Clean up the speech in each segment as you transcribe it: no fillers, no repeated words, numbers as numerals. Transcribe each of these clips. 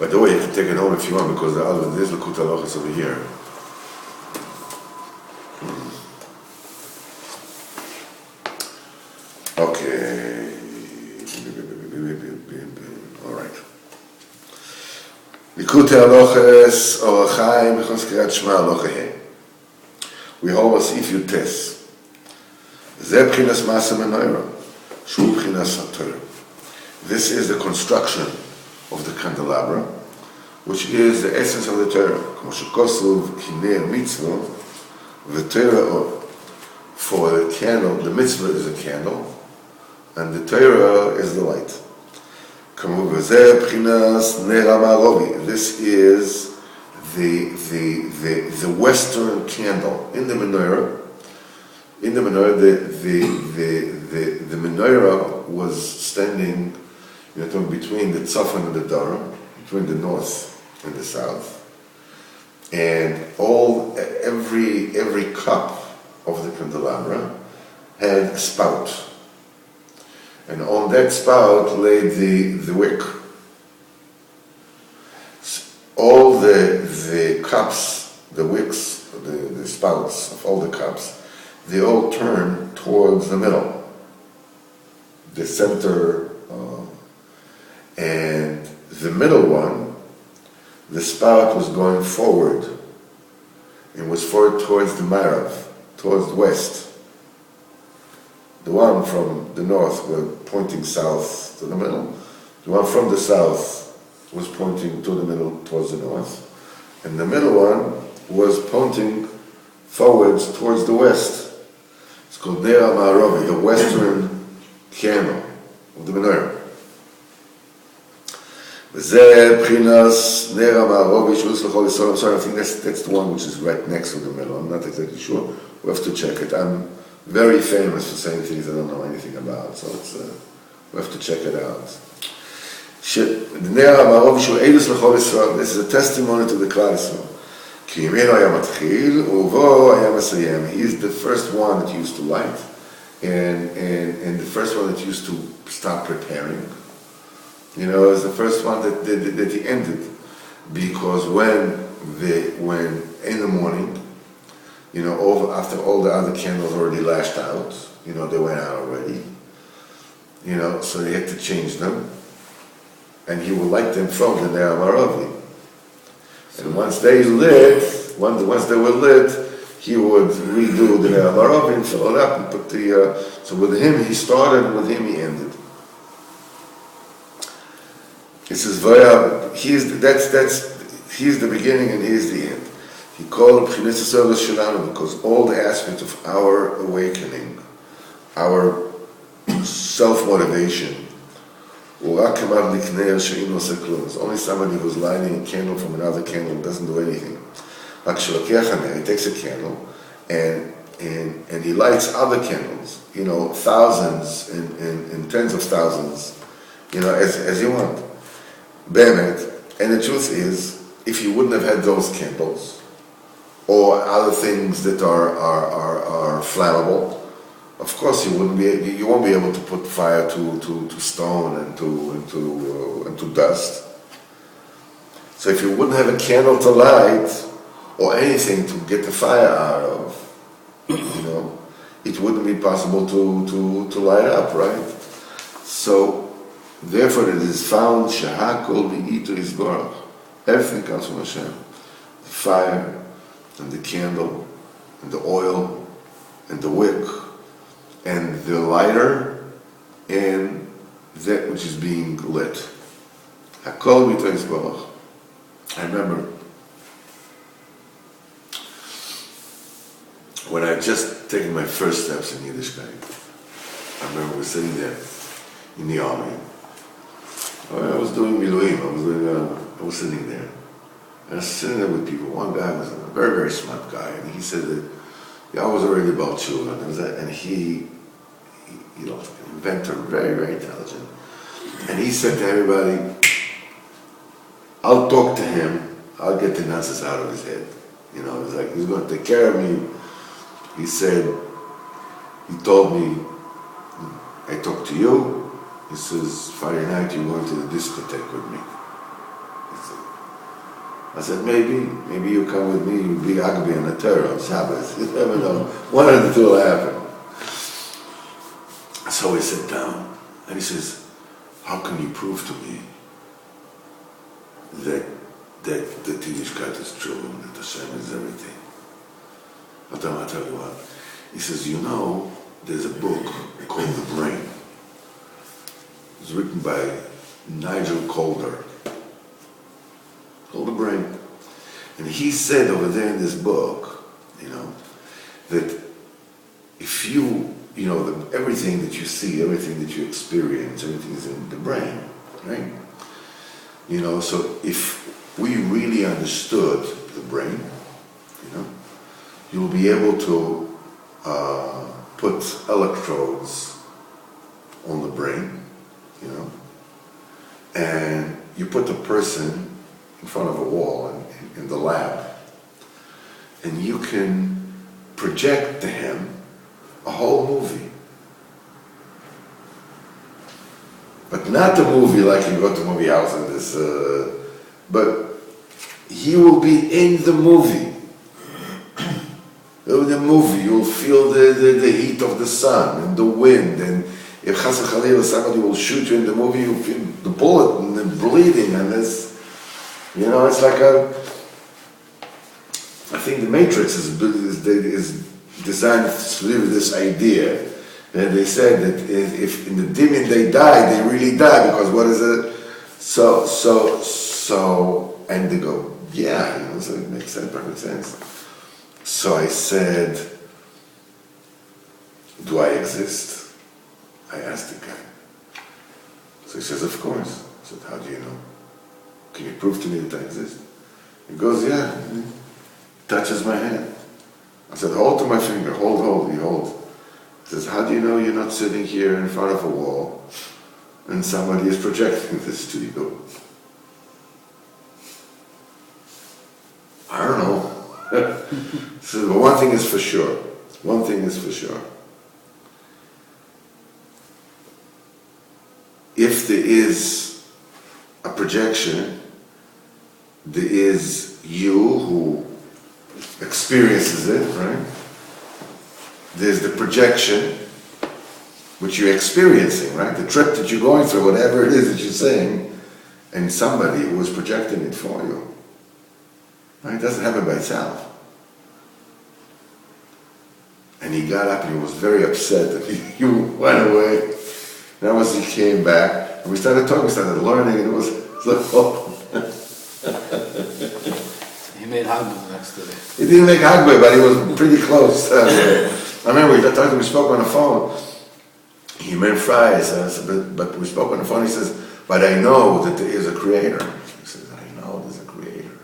By the way, you can take it home if you want, because there's Likutei Halachos over here. Okay. All right. Likutei Halachos Orach Chaim B'chos Krias Shma Halacha He. We hold a Sif Yutes. Zeh B'chinas Ma'aseh Menorah. Shu B'chinas HaTorah. This is the construction of the candelabra, which is the essence of the Torah. K'mo shekosuv kinei mitzvah v'Torah or. For the candle, the mitzvah is a candle, and the Torah is the light. This is the western candle in the menorah. In the menorah, the menorah was standing, between the tzafon and the daram, between the north and the south, and every cup of the candelabra had a spout, and on that spout lay the wick. All the cups, the wicks, the spouts of all the cups, they all turn towards the middle, the center, and the middle one, the spout was going forward. It was forward towards the Marav, towards the west. The one from the north was pointing south to the middle. The one from the south was pointing to the middle, towards the north. And the middle one was pointing forwards towards the west. It's called Ner HaMa'aravi, the western candle of the menorah. I'm sorry, I think that's the one which is right next to the middle. I'm not exactly sure. We have to check it. I'm very famous for saying things I don't know anything about, so we have to check it out. This is a testimony to the Klal Yisrael. He is the first one that used to light, and the first one that used to start preparing. Is the first one that he ended, because when in the morning, after all the other candles already lashed out, they went out already, so they had to change them, and he would light them from the Ner HaMa'aravi. And once they were lit, he would redo the Ner HaMa'aravi and fill it up and put so with him he started, and with him he ended. He says, he's the beginning and he's the end. He called because all the aspects of our awakening, our self-motivation, it's only somebody who's lighting a candle from another candle doesn't do anything. He takes a candle and he lights other candles, thousands and tens of thousands, as you want. Be'emet, and the truth is, if you wouldn't have had those candles or other things that are flammable, of course you won't be able to put fire to stone and to dust. So if you wouldn't have a candle to light or anything to get the fire out of, it wouldn't be possible to light up, right? So therefore, it is found shehakol mi'ito yisborach. Everything comes from Hashem. The fire, and the candle, and the oil, and the wick, and the lighter, and that which is being lit. Hakol mi'ito yisborach. I remember when I had just taken my first steps in Yiddishkeit. I remember we were sitting there in the army. I was doing miluim. I was sitting there. And I was sitting there with people. One guy was a very, very smart guy, and he said that I was already about Shula, and he an inventor, very, very intelligent. And he said to everybody, "I'll talk to him. I'll get the nonsense out of his head." It was like he's going to take care of me. He said, he told me, "I talked to you." He says, "Friday night you're going to the discotheque with me." I said, maybe you come with me, you be Agbi on the Torah on Shabbos. You never know. One of the two will happen. So we sat down, and he says, how can you prove to me that the Yiddishkeit is true, that Hashem is everything? I'll tell you what. He says, there's a book called The Brain. It's written by Nigel Calder. Called The Brain. And he said over there in this book, that if everything that you see, everything that you experience, everything is in the brain, right? So if we really understood the brain, you'll be able to put electrodes on the brain, and you put the person in front of a wall in the lab, and you can project to him a whole movie. But not the movie like you go to movie house and this, but he will be in the movie. In the movie, you'll feel the heat of the sun and the wind, and if Chas v'Chalila somebody will shoot you in the movie, you feel the bullet and the bleeding, and this, it's like I think the Matrix is designed with this idea. And they said that if in the demon they die, they really die, because what is it? So, and they go, yeah, so it makes sense, perfect sense. So I said, do I exist? I asked the guy. So he says, of course. I said, how do you know? Can you prove to me that I exist? He goes, yeah. He touches my hand. I said, hold to my finger, hold, he holds. He says, how do you know you're not sitting here in front of a wall and somebody is projecting this to you? I don't know. So, but one thing is for sure. If there is a projection, there is you who experiences it, right? There's the projection, which you're experiencing, right? The trip that you're going through, whatever it is that you're saying, and somebody who is projecting it for you. Right? It doesn't happen by itself. And he got up and he was very upset that he went away. That was, he came back, and we started talking, we started learning, and it was like, oh. He made Hagbeh the next day. He didn't make Hagbeh, but he was pretty close. I remember we spoke on the phone. He meant fries, but we spoke on the phone. He says, but I know that there is a creator. He says, I know there's a creator.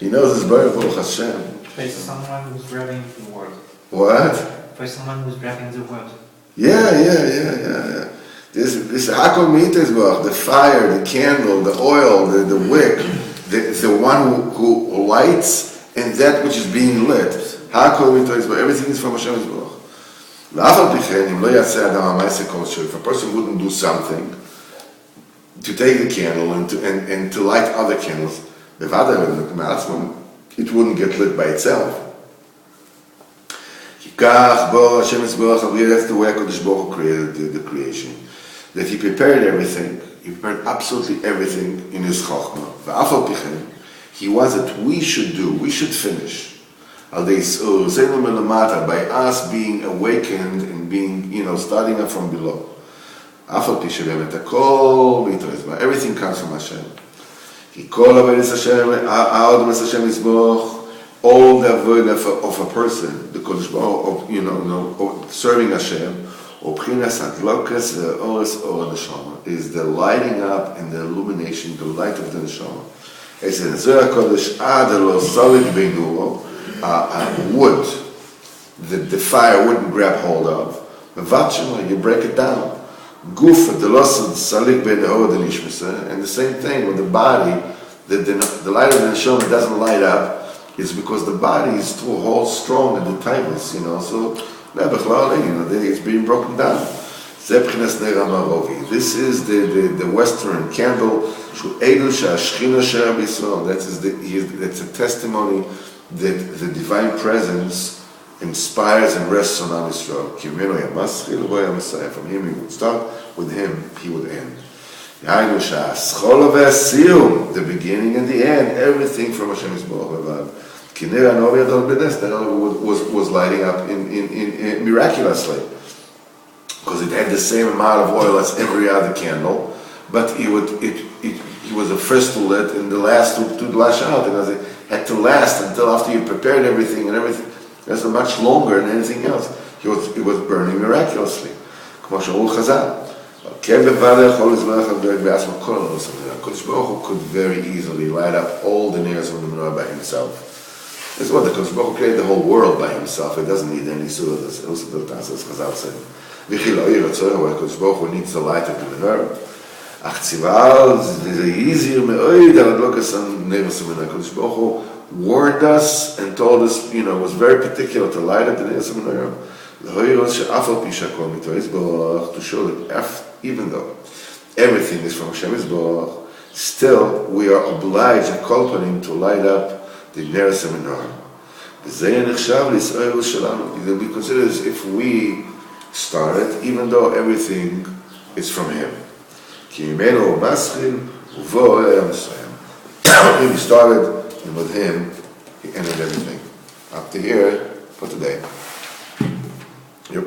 He knows his Baruch Hashem. For someone who's grabbing the word. What? For someone who's grabbing the word. Yeah. This Hakol Mitezbach, the fire, the candle, the oil, the wick, the one who lights and that which is being lit. Hakol Mitezbach, everything is from Hashem Yisborach. If a person wouldn't do something to take the candle and to light other candles, it wouldn't get lit by itself. That's the way HaKadosh Baruch Hu created the creation. That He prepared everything, He prepared absolutely everything in His Chochmah. He wants that we should finish. By us being awakened and being, starting up from below. Everything comes from Hashem. All the avodah of a person, the Kodesh Baruch Hu, serving Hashem, is the lighting up and the illumination, the light of the neshama. It's in Zohar Kodesh, wood that the fire wouldn't grab hold of. You break it down. Gufa, the losad salik ben the and the same thing with the body, the light of the neshama doesn't light up. It's because the body is too whole strong and the tightness, so it's being broken down. This is the Western candle. That's a testimony that the divine presence inspires and rests on Am Yisrael. From him he would start, with him he would end. The beginning and the end, everything from Hashem Yisrael. Was lighting up in miraculously, because it had the same amount of oil as every other candle, but he was the first to lit and the last to lash out, because it had to last until after you prepared everything, and everything that's much longer than anything else. It was burning miraculously. Kodesh Baruch Hu could very easily light up all the neiros of the menorah by himself. That's what the Kodesh Baruch Hu created the whole world by himself. It doesn't need any surah. As Chazal said. Kodesh Baruch Hu needs the light of the menorah. Kodesh Baruch Hu warned us and told us, was very particular to light up the neiros of the menorah. To show that even though everything is from Hashem Yisborach, still we are obliged at Kol Panim to light up the neiros of menorah. We consider as if we started, even though everything is from him. He started, and with him, he ended everything. Up to here for today. Yep.